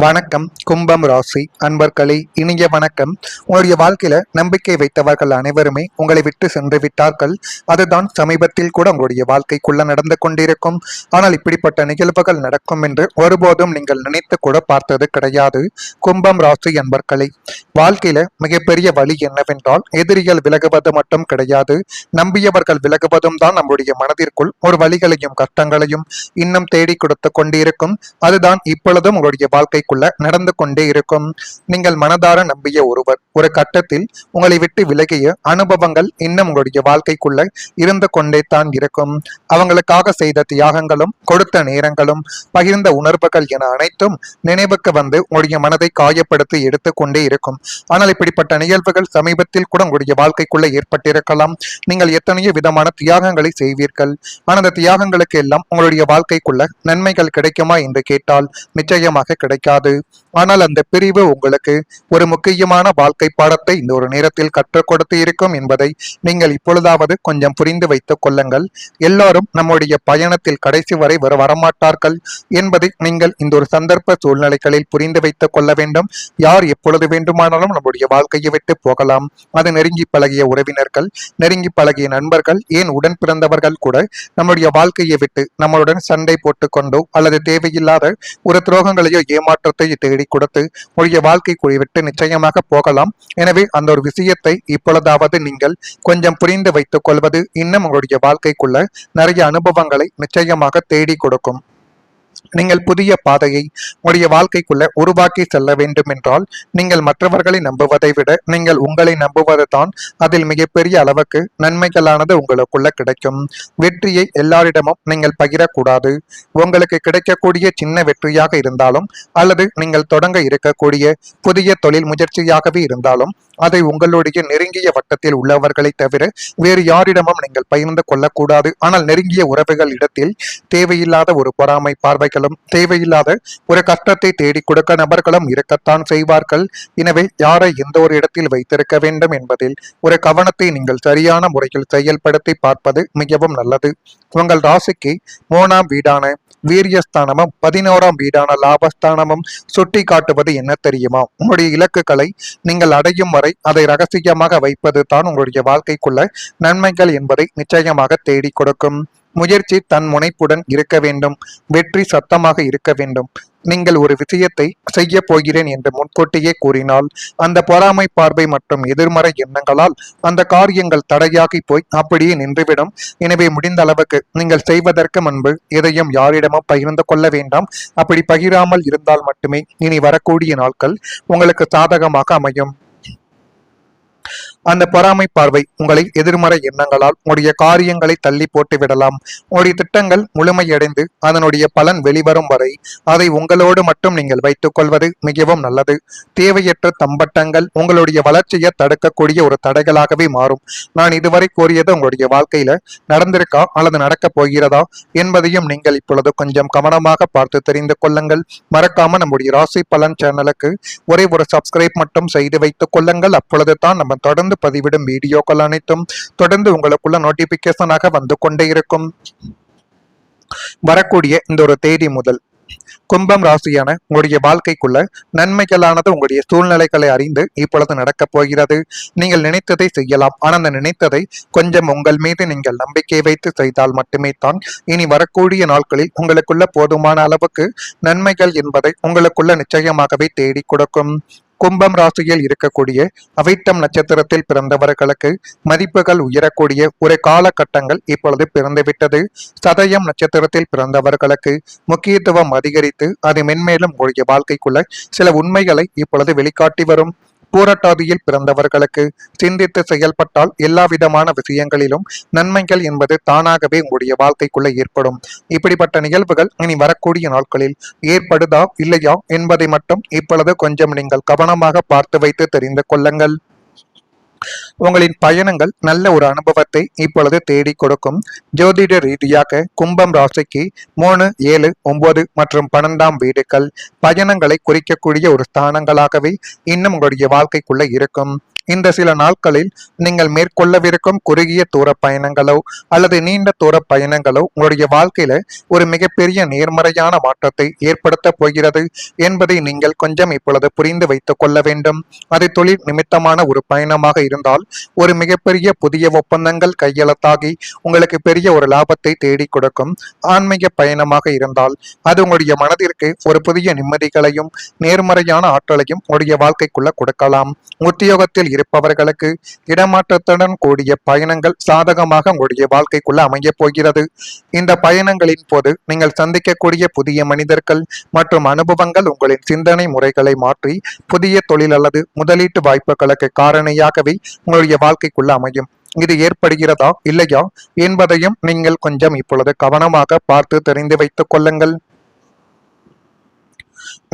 வணக்கம். கும்பம் ராசி அன்பர்களே, இனிய வணக்கம். உங்களுடைய வாழ்க்கையில நம்பிக்கை வைத்தவர்கள் அனைவருமே உங்களை விட்டு சென்று விட்டார்கள். அதுதான் சமீபத்தில் கூட உங்களுடைய வாழ்க்கைக்குள்ள நடந்து கொண்டிருக்கும். ஆனால் இப்படிப்பட்ட நிகழ்வுகள் நடக்கும் என்று ஒருபோதும் நீங்கள் நினைத்து கூட பார்த்தது கிடையாது. கும்பம் ராசி அன்பர்களே, வாழ்க்கையில மிகப்பெரிய வழி என்னவென்றால் எதிரிகள் விலகுவது மட்டும் கிடையாது, நம்பியவர்கள் விலகுவதும் தான் நம்முடைய மனதிற்குள் ஒரு வழிகளையும் கஷ்டங்களையும் இன்னும் தேடி கொடுத்து கொண்டிருக்கும். அதுதான் இப்பொழுதும் உங்களுடைய வாழ்க்கைக்குள்ள நடந்து கொண்டே இருக்கும். நீங்கள் மனதார நம்பிய ஒருவர் ஒரு கட்டத்தில் உங்களை விட்டு விலகிய அனுபவங்கள் இன்னும் உங்களுடைய வாழ்க்கைக்குள்ள இருந்து கொண்டே தான் இருக்கும். அவங்களுக்காக செய்த தியாகங்களும் கொடுத்த நேரங்களும் பகிர்ந்த உணர்வுகள் என அனைத்தும் நினைவுக்கு வந்து உங்களுடைய மனதை காயப்படுத்தி எடுத்துக்கொண்டே இருக்கும். ஆனால் இப்படிப்பட்ட நிகழ்வுகள் சமீபத்தில் கூட உங்களுடைய வாழ்க்கைக்குள்ள ஏற்பட்டிருக்கலாம். நீங்கள் எத்தனையோ விதமான தியாகங்களை செய்வீர்கள். ஆனால் அந்த தியாகங்களுக்கு எல்லாம் உங்களுடைய வாழ்க்கைக்குள்ள நன்மைகள் கிடைக்குமா என்று கேட்டால் நிச்சயமாக கிடைக்காது. ஆனால் அந்த பிரிவு உங்களுக்கு ஒரு முக்கியமான வாழ்க்கை பாடத்தை இந்த ஒரு நேரத்தில் கற்றுக் கொடுத்து இருக்கும் என்பதை நீங்கள் இப்பொழுதாவது கொஞ்சம் புரிந்து வைத்துக் கொள்ளுங்கள். எல்லாரும் நம்முடைய பயணத்தில் கடைசி வரை வரமாட்டார்கள் என்பதை நீங்கள் இந்த ஒரு சந்தர்ப்ப சூழ்நிலைகளில் புரிந்து வைத்துக் கொள்ள வேண்டும். யார் எப்பொழுது வேண்டுமானாலும் நம்முடைய வாழ்க்கையை விட்டு போகலாம். அது நெருங்கி பழகிய உறவினர்கள், நெருங்கி பழகிய நண்பர்கள், ஏன் உடன் பிறந்தவர்கள் கூட நம்முடைய வாழ்க்கையை விட்டு நம்மளுடன் சண்டை போட்டுக்கொண்டோ அல்லது தேவையில்லாத ஒரு துரோகங்களையோ ஏமாற்றத்தை தேடி கொடுத்து உங்களுடைய வாழ்க்கைக்குள் விட்டு நிச்சயமாக போகலாம். எனவே அந்த ஒரு விஷயத்தை இப்பொழுதாவது நீங்கள் கொஞ்சம் புரிந்து வைத்துக் கொள்வது இன்னும் உங்களுடைய வாழ்க்கைக்குள்ள நிறைய அனுபவங்களை நிச்சயமாக தேடி கொடுக்கும். நீங்கள் புதிய பாதையை உங்களுடைய வாழ்க்கைக்குள்ள உருவாக்கி செல்ல வேண்டும் என்றால் நீங்கள் மற்றவர்களை நம்புவதை விட நீங்கள் உங்களை நம்புவது தான் அதில் மிகப்பெரிய அளவுக்கு நன்மைகளானது உங்களுக்குள்ள கிடைக்கும். வெற்றியை எல்லாரிடமும் நீங்கள் பகிரக்கூடாது. உங்களுக்கு கிடைக்கக்கூடிய சின்ன வெற்றியாக இருந்தாலும் அல்லது நீங்கள் தொடங்க இருக்கக்கூடிய புதிய தொழில் முயற்சியாகவே இருந்தாலும் அதை உங்களுடைய நெருங்கிய வட்டத்தில் உள்ளவர்களை தவிர வேறு யாரிடமும் நீங்கள் பகிர்ந்து கொள்ளக்கூடாது. ஆனால் நெருங்கிய உறவுகள் இடத்தில் தேவையில்லாத ஒரு பொறாமை பார்வைகளும் தேவையில்லாத ஒரு கஷ்டத்தை தேடி கொடுக்க நபர்களும் இருக்கத்தான் செய்வார்கள். எனவே யாரை எந்த ஒரு இடத்தில் வைத்திருக்க வேண்டும் என்பதில் ஒரு கவனத்தை நீங்கள் சரியான முறையில் செயல்படுத்தி பார்ப்பது மிகவும் நல்லது. உங்கள் ராசிக்கு 3ஆம் வீடான வீரியஸ்தானமும் 11ஆம் வீடான லாபஸ்தானமும் சுட்டி காட்டுவது என்ன தெரியுமா? உங்களுடைய இலக்குகளை நீங்கள் அடையும் வரை அதை ரகசியமாக வைப்பது தான் உங்களுடைய வாழ்க்கைக்குள்ள நன்மைகள் என்பதை நிச்சயமாக தேடி கொடுக்கும். முயற்சி தன் முனைப்புடன் இருக்க வேண்டும். வெற்றி சத்தமாக இருக்க வேண்டும். நீங்கள் ஒரு விஷயத்தை செய்ய போகிறேன் என்று முன்கூட்டியே கூறினால் அந்த பொறாமை பார்வை மற்றும் எதிர்மறை எண்ணங்களால் அந்த காரியங்கள் தடையாகி போய் அப்படியே நின்றுவிடும். எனவே முடிந்த அளவுக்கு நீங்கள் செய்வதற்கு முன்பு எதையும் யாரிடமும் பகிர்ந்து கொள்ள வேண்டாம். அப்படி பகிராமல் இருந்தால் மட்டுமே இனி வரக்கூடிய நாட்கள் உங்களுக்கு சாதகமாக அமையும். அந்த பொறாமை பார்வை உங்களை எதிர்மறை எண்ணங்களால் உங்களுடைய காரியங்களை தள்ளி போட்டு விடலாம். உங்களுடைய திட்டங்கள் முழுமையடைந்து அதனுடைய பலன் வெளிவரும் வரை அதை உங்களோடு மட்டும் நீங்கள் வைத்துக் கொள்வது மிகவும் நல்லது. தேவையற்ற தம்பட்டங்கள் உங்களுடைய வளர்ச்சியை தடுக்கக்கூடிய ஒரு தடைகளாகவே மாறும். நான் இதுவரை கூறியது உங்களுடைய வாழ்க்கையில நடந்திருக்கா அல்லது நடக்கப் போகிறதா என்பதையும் நீங்கள் இப்பொழுது கொஞ்சம் கவனமாக பார்த்து தெரிந்து கொள்ளுங்கள். மறக்காம நம்முடைய ராசி பலன் சேனலுக்கு ஒரே ஒரு சப்ஸ்கிரைப் மட்டும் செய்து வைத்துக் கொள்ளுங்கள். அப்பொழுது தான் நம்ம தொடர்ந்து பதிவிடும் வீடியோக்கள் அனைத்தும் தொடர்ந்து உங்களுக்குள்ள நோட்டிபிகேஷனாக வந்து கொண்டே இருக்கும். வரக்கூடிய இந்த ஒரு தேதி முதல் கும்பம் ராசியான உங்களுடைய வாழ்க்கைக்குள்ள நன்மைகளானது உங்களுடைய சூழ்நிலைகளை அறிந்து இப்பொழுது நடக்கப் போகிறது. நீங்கள் நினைத்ததை செய்யலாம். ஆனால் அந்த நினைத்ததை கொஞ்சம் உங்கள் மீது நீங்கள் நம்பிக்கை வைத்து செய்தால் மட்டுமே தான் இனி வரக்கூடிய நாட்களில் உங்களுக்குள்ள போதுமான அளவுக்கு நன்மைகள் என்பதை உங்களுக்குள்ள நிச்சயமாகவே தேடி கொடுக்கும். கும்பம் ராசியில் இருக்கக்கூடிய அவிட்டம் நட்சத்திரத்தில் பிறந்தவர்களுக்கு மதிப்புகள் உயரக்கூடிய ஒரு காலகட்டங்கள் இப்பொழுது பிறந்துவிட்டது. சதயம் நட்சத்திரத்தில் பிறந்தவர்களுக்கு முக்கியத்துவம் அதிகரித்து அது மென்மேலும் உங்களுடைய வாழ்க்கைக்குள்ள சில உண்மைகளை இப்பொழுது வெளிக்காட்டி வரும். பூரட்டாதியில் பிறந்தவர்களுக்கு சிந்தித்து செயல்பட்டால் எல்லா விதமான விஷயங்களிலும் நன்மைகள் என்பது தானாகவே உங்களுடைய வாழ்க்கைக்குள்ள ஏற்படும். இப்படிப்பட்ட நிகழ்வுகள் இனி வரக்கூடிய நாட்களில் ஏற்படுதா இல்லையா என்பதை மட்டும் இப்பொழுது கொஞ்சம் நீங்கள் கவனமாக பார்த்து வைத்து தெரிந்து கொள்ளுங்கள். உங்களின் பயணங்கள் நல்ல ஒரு அனுபவத்தை இப்பொழுது தேடி கொடுக்கும். ஜோதிட ரீதியாக கும்பம் ராசிக்கு 3, 7, 9 மற்றும் 12ஆம் வீடுகள் பயணங்களை குறிக்கக்கூடிய ஒரு ஸ்தானங்களாகவே இன்னும் உங்களுடைய வாழ்க்கைக்குள்ள இருக்கும். இந்த சில நாட்களில் நீங்கள் மேற்கொள்ளவிருக்கும் குறுகிய தூர பயணங்களோ அல்லது நீண்ட தூர பயணங்களோ உங்களுடைய வாழ்க்கையில ஒரு மிகப்பெரிய நேர்மறையான மாற்றத்தை ஏற்படுத்த போகிறது என்பதை நீங்கள் கொஞ்சம் இப்பொழுது புரிந்து வைத்துக் கொள்ள வேண்டும். அது தொழில் நிமித்தமான ஒரு பயணமாக இருந்தால் ஒரு மிகப்பெரிய புதிய ஒப்பந்தங்கள் கையெழுத்தாகி உங்களுக்கு பெரிய ஒரு லாபத்தை தேடி கொடுக்கும். ஆன்மீக பயணமாக இருந்தால் அது உங்களுடைய மனதிற்கு ஒரு புதிய நிம்மதிகளையும் நேர்மறையான ஆற்றலையும் உங்களுடைய வாழ்க்கைக்குள்ள கொடுக்கலாம். உத்தியோகத்தில் இருப்பவர்களுக்கு இடமாற்றத்துடன் கூடிய பயணங்கள் சாதகமாக உங்களுடைய வாழ்க்கைக்குள்ள அமைய போகிறது. இந்த பயணங்களின் போது நீங்கள் சந்திக்கக்கூடிய புதிய மனிதர்கள் மற்றும் அனுபவங்கள் உங்களின் சிந்தனை முறைகளை மாற்றி புதிய தொழில் அல்லது முதலீட்டு வாய்ப்புகளுக்கு காரணியாகவே உங்களுடைய வாழ்க்கைக்குள்ள அமையும். இது ஏற்படுகிறதா இல்லையா என்பதையும் நீங்கள் கொஞ்சம் இப்பொழுது கவனமாக பார்த்து தெரிந்து வைத்துக் கொள்ளுங்கள்.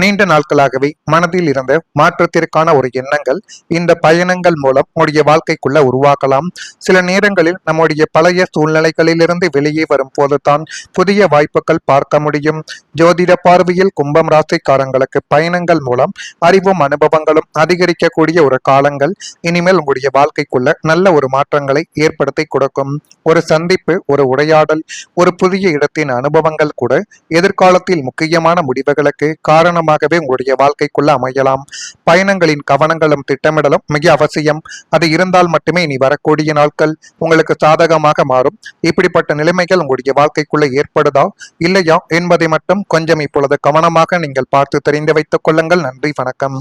நீண்ட நாட்களாகவே மனதில் இருந்த மாற்றத்திற்கான ஒரு எண்ணங்கள் இந்த பயணங்கள் மூலம் உங்களுடைய வாழ்க்கைக்குள்ள உருவாக்கலாம். சில நேரங்களில் நம்முடைய பழைய சூழ்நிலைகளிலிருந்து வெளியே வரும் போதுதான் புதிய வாய்ப்புகள் பார்க்க முடியும். ஜோதிட பார்வையில் கும்பம் ராசிக்காரங்களுக்கு பயணங்கள் மூலம் அறிவும் அனுபவங்களும் அதிகரிக்கக்கூடிய ஒரு காலங்கள் இனிமேல் உங்களுடைய வாழ்க்கைக்குள்ள நல்ல ஒரு மாற்றங்களை ஏற்படுத்தி கொடுக்கும். ஒரு சந்திப்பு, ஒரு உரையாடல், ஒரு புதிய இடத்தின் அனுபவங்கள் கூட எதிர்காலத்தில் முக்கியமான முடிவுகளுக்கு காரணமாகவே உங்களுடைய வாழ்க்கைக்குள்ள அமையலாம். பயணங்களின் கவனங்களும் திட்டமிடலும் மிக அவசியம். அது இருந்தால் மட்டுமே இனி வரக்கூடிய நாட்கள் உங்களுக்கு சாதகமாக மாறும். இப்படிப்பட்ட நிலைமைகள் உங்களுடைய வாழ்க்கைக்குள்ள ஏற்படுதா இல்லையா என்பதை மட்டும் கொஞ்சம் இப்பொழுது கவனமாக நீங்கள் பார்த்து தெரிந்து வைத்துக் கொள்ளுங்கள். நன்றி, வணக்கம்.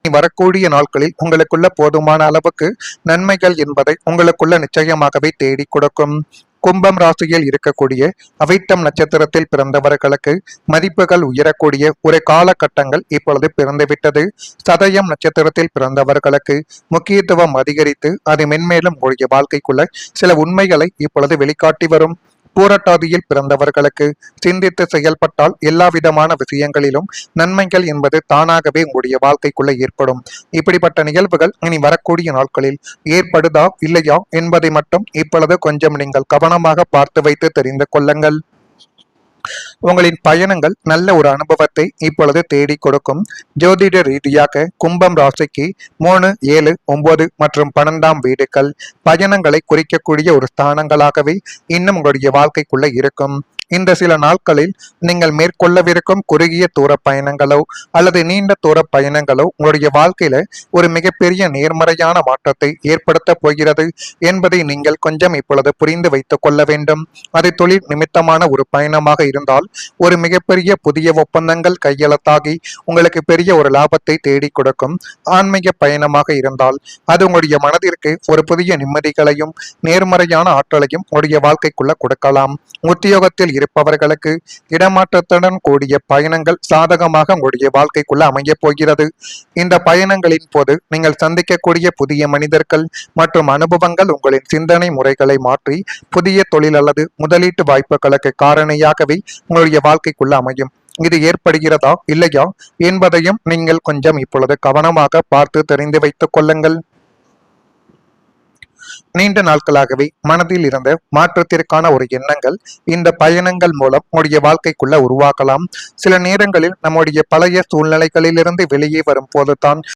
வரக்கூடிய நாட்களில் உங்களுக்குள்ள போதுமான அளவுக்கு நன்மைகள் என்பதை உங்களுக்குள்ள நிச்சயமாகவே தேடி கொடுக்கும். கும்பம் ராசியில் இருக்கக்கூடிய அவிட்டம் நட்சத்திரத்தில் பிறந்தவர்களுக்கு மதிப்புகள் உயரக்கூடிய ஒரு காலகட்டங்கள் இப்பொழுது பிறந்துவிட்டது. சதயம் நட்சத்திரத்தில் பிறந்தவர்களுக்கு முக்கியத்துவம் அதிகரித்து அது மென்மேலும் உங்களுடைய வாழ்க்கைக்குள்ள சில உண்மைகளை இப்பொழுது வெளிக்காட்டி வரும். பூரட்டாதியில் பிறந்தவர்களுக்கு சிந்தித்து செயல்பட்டால் எல்லா விதமான விஷயங்களிலும் நன்மைகள் என்பது தானாகவே உங்களுடைய வாழ்க்கைக்குள்ள ஏற்படும். இப்படிப்பட்ட நிகழ்வுகள் இனி வரக்கூடிய நாட்களில் ஏற்படுதா இல்லையா என்பதை மட்டும் இப்பொழுது கொஞ்சம் நீங்கள் கவனமாக பார்த்து வைத்து தெரிந்து கொள்ளுங்கள். உங்களின் பயணங்கள் நல்ல ஒரு அனுபவத்தை இப்பொழுது தேடி கொடுக்கும். ஜோதிட ரீதியாக கும்பம் ராசிக்கு 3, 7, 9 மற்றும் 12ஆம் வீடுகள் பயணங்களை குறிக்கக்கூடிய ஒரு ஸ்தானங்களாகவே இன்னும் உங்களுடைய வாழ்க்கைக்குள்ள இருக்கும். இந்த சில நாட்களில் நீங்கள் மேற்கொள்ளவிருக்கும் குறுகிய தூர பயணங்களோ அல்லது நீண்ட தூர பயணங்களோ உங்களுடைய வாழ்க்கையில ஒரு மிகப்பெரிய நேர்மறையான மாற்றத்தை ஏற்படுத்த போகிறது என்பதை நீங்கள் கொஞ்சம் இப்பொழுது புரிந்து வைத்துக் கொள்ள வேண்டும். அது தொழில் நிமித்தமான ஒரு பயணமாக இருந்தால் ஒரு மிகப்பெரிய புதிய ஒப்பந்தங்கள் கையெழுத்தாகி உங்களுக்கு பெரிய ஒரு லாபத்தை தேடி கொடுக்கும். ஆன்மீக பயணமாக இருந்தால் அது உங்களுடைய மனதிற்கு ஒரு புதிய நிம்மதிகளையும் நேர்மறையான ஆற்றலையும் உங்களுடைய வாழ்க்கைக்குள்ள கொடுக்கலாம். உத்தியோகத்தில் இருப்பவர்களுக்கு இடமாற்றத்துடன் கூடிய பயணங்கள் சாதகமாக உங்களுடைய வாழ்க்கைக்குள்ள அமைய போகிறது. இந்த பயணங்களின் போது நீங்கள் சந்திக்கக்கூடிய புதிய மனிதர்கள் மற்றும் அனுபவங்கள் உங்களின் சிந்தனை முறைகளை மாற்றி புதிய தொழில் அல்லது முதலீட்டு வாய்ப்புகளுக்கு காரணியாகவே உங்களுடைய வாழ்க்கைக்குள்ள அமையும். இது ஏற்படுகிறதா இல்லையா என்பதையும் நீங்கள் கொஞ்சம் இப்பொழுது கவனமாக பார்த்து தெரிந்து வைத்துக் கொள்ளுங்கள். நீண்ட நாட்களாகவே மனதில் இருந்த மாற்றத்திற்கான ஒரு எண்ணங்கள் இந்த பயணங்கள் மூலம் உங்களுடைய வாழ்க்கைக்குள்ள உருவாக்கலாம். சில நேரங்களில் நம்முடைய பழைய சூழ்நிலைகளிலிருந்து வெளியே வரும் போதுதான்